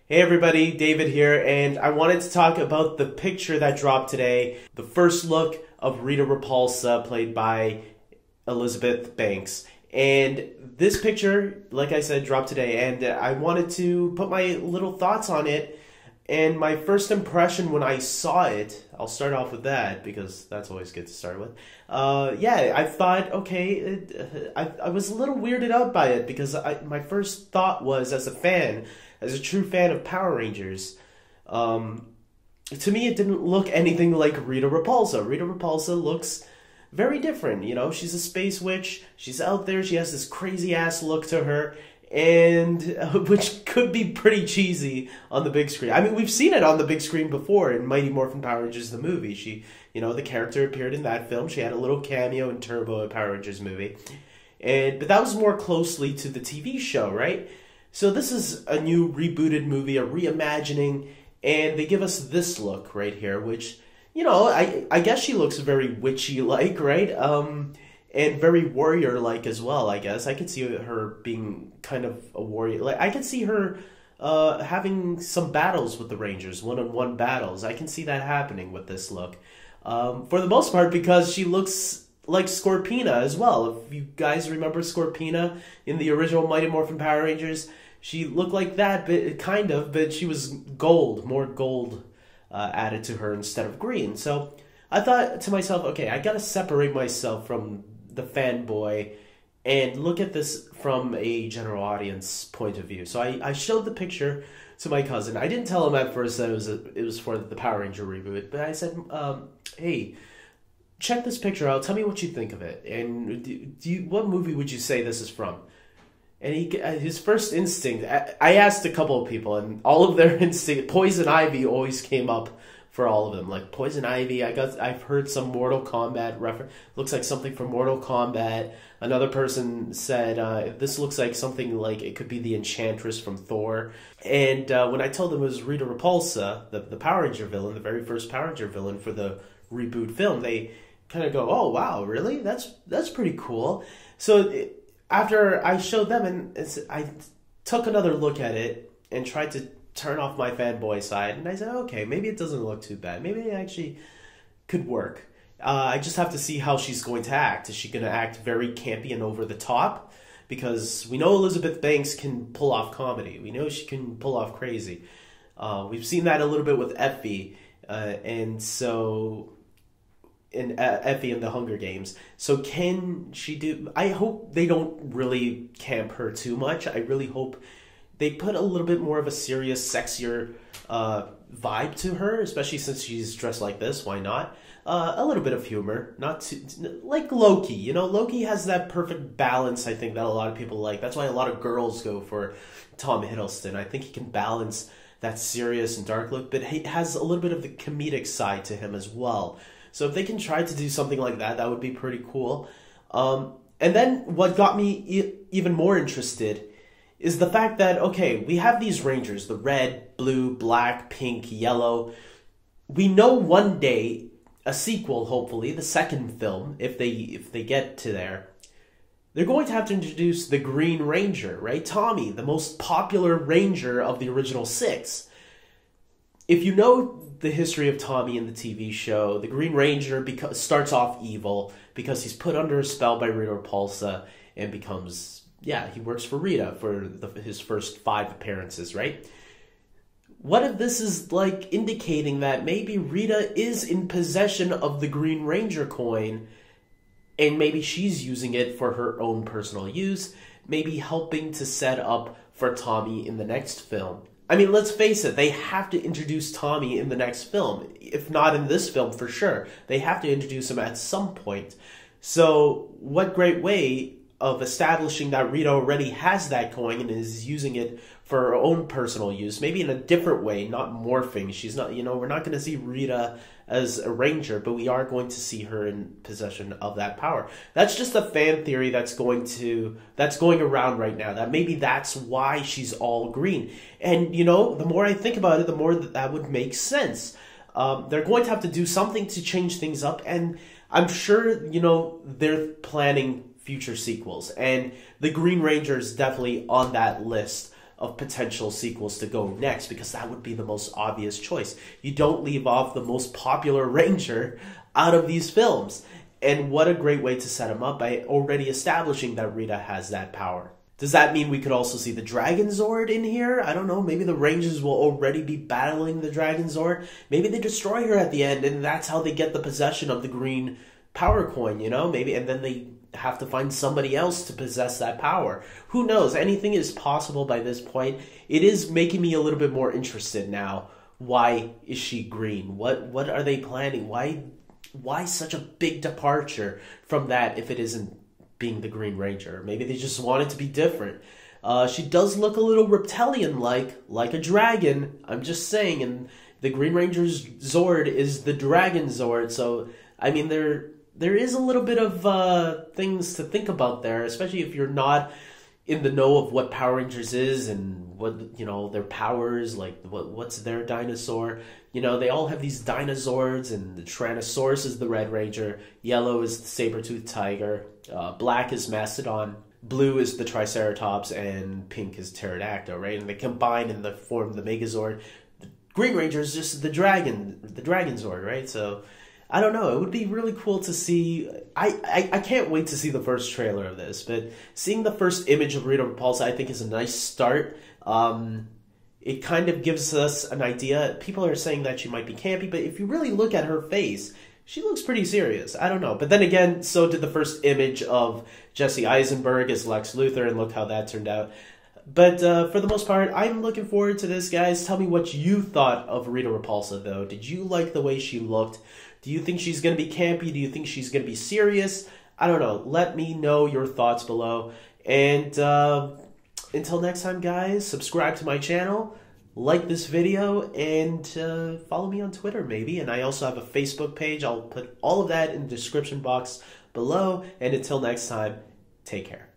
Hey everybody, David here, and I wanted to talk about the picture that dropped today, the first look of Rita Repulsa, played by Elizabeth Banks. And this picture, like I said, dropped today, and I wanted to put my little thoughts on it. And my first impression when I saw it, I'll start off with that because that's always good to start with. Yeah, I thought, okay, I was a little weirded out by it because my first thought was, as a true fan of Power Rangers, to me it didn't look anything like Rita Repulsa. Rita Repulsa looks very different, you know? She's a space witch, she's out there, she has this crazy ass look to her, and which could be pretty cheesy on the big screen. I mean, we've seen it on the big screen before in Mighty Morphin Power Rangers the movie. She, the character appeared in that film. She had a little cameo in Turbo, a Power Rangers movie. But that was more closely to the TV show, right? So this is a new rebooted movie, a reimagining, and they give us this look right here, which, I guess she looks very witchy-like, right? And very warrior-like as well, I guess. I could see her being kind of a warrior. Like, I could see her having some battles with the Rangers, one-on-one battles. I can see that happening with this look. For the most part, because she looks like Scorpina as well. If you guys remember Scorpina in the original Mighty Morphin Power Rangers, she looked like that, but she was gold, more gold added to her instead of green. So I thought to myself, okay, I gotta separate myself from the fanboy and look at this from a general audience point of view. So I showed the picture to my cousin. I didn't tell him at first that it was for the Power Ranger reboot, but I said, hey, check this picture out. Tell me what you think of it. And what movie would you say this is from? And his first instinct, I asked a couple of people, and all of their instinct, Poison Ivy always came up for all of them. Like Poison Ivy, I've heard some Mortal Kombat reference. Looks like something from Mortal Kombat. Another person said this looks like something like it could be the Enchantress from Thor. And when I told them it was Rita Repulsa, the Power Ranger villain, the very first Power Ranger villain for the reboot film, they kind of go, "Oh wow, really? That's pretty cool." So after I showed them, and I took another look at it and tried to turn off my fanboy side, and I said, okay, maybe it doesn't look too bad. Maybe it actually could work. I just have to see how she's going to act. Is she going to act very campy and over the top? Because we know Elizabeth Banks can pull off comedy. We know she can pull off crazy. We've seen that a little bit with Effie, and so in Effie and the Hunger Games. So can she do? I hope they don't really camp her too much. I really hope they put a little bit more of a serious, sexier vibe to her, especially since she's dressed like this. Why not? A little bit of humor, not too, like Loki. Loki has that perfect balance, I think, that a lot of people like. That's why a lot of girls go for Tom Hiddleston. I think he can balance that serious and dark look, but he has a little bit of the comedic side to him as well. So if they can try to do something like that, that would be pretty cool. And then what got me even more interested is the fact that, okay, we have these Rangers, the red, blue, black, pink, yellow. We know one day, a sequel, hopefully, the second film, if they get to there, they're going to have to introduce the Green Ranger, right? Tommy, the most popular Ranger of the original 6. If you know the history of Tommy in the TV show, the Green Ranger starts off evil because he's put under a spell by Rita Repulsa and becomes... Yeah, he works for Rita for his first 5 appearances, right? What if this is like indicating that maybe Rita is in possession of the Green Ranger coin and maybe she's using it for her own personal use, maybe helping to set up for Tommy in the next film? I mean, let's face it, they have to introduce Tommy in the next film. If not in this film, for sure. They have to introduce him at some point. So what great way of establishing that Rita already has that coin and is using it for her own personal use, maybe in a different way, not morphing. She's not, we're not going to see Rita as a ranger, but we are going to see her in possession of that power. That's just a fan theory that's going around right now, that maybe that's why she's all green. And, the more I think about it, the more that would make sense. They're going to have to do something to change things up, and I'm sure, they're planning future sequels, and the Green Ranger is definitely on that list of potential sequels to go next, because that would be the most obvious choice. You don't leave off the most popular Ranger out of these films. And what a great way to set him up by already establishing that Rita has that power. Does that mean we could also see the Dragon Zord in here? I don't know. Maybe the Rangers will already be battling the Dragon Zord. Maybe they destroy her at the end, and that's how they get the possession of the green power coin, you know? Maybe, and then they have to find somebody else to possess that power. Who knows? Anything is possible by this point. It is making me a little bit more interested now. Why is she green? What are they planning? Why such a big departure from that if it isn't being the Green Ranger? Maybe they just want it to be different. She does look a little reptilian-like a dragon. I'm just saying, and the Green Ranger's Zord is the Dragon Zord. So, I mean, there is a little bit of things to think about there, especially if you're not in the know of what Power Rangers is and what, you know, their powers, like what's their dinosaur. You know, they all have these Dinozords, and the Tyrannosaurus is the Red Ranger, yellow is the Saber-toothed Tiger, black is Mastodon, blue is the Triceratops, and pink is Pterodactyl, right? And they combine in the form of the Megazord. The Green Ranger is just the Dragon Zord, right? So, I don't know. It would be really cool to see. I can't wait to see the first trailer of this, but seeing the first image of Rita Repulsa, I think, is a nice start. It kind of gives us an idea. People are saying that she might be campy, but if you really look at her face, she looks pretty serious. I don't know. But then again, so did the first image of Jesse Eisenberg as Lex Luthor, and look how that turned out. But for the most part, I'm looking forward to this, guys. Tell me what you thought of Rita Repulsa, though. Did you like the way she looked? Do you think she's going to be campy? Do you think she's going to be serious? I don't know. Let me know your thoughts below. And until next time, guys, subscribe to my channel, like this video, and follow me on Twitter, maybe. And I also have a Facebook page. I'll put all of that in the description box below. And until next time, take care.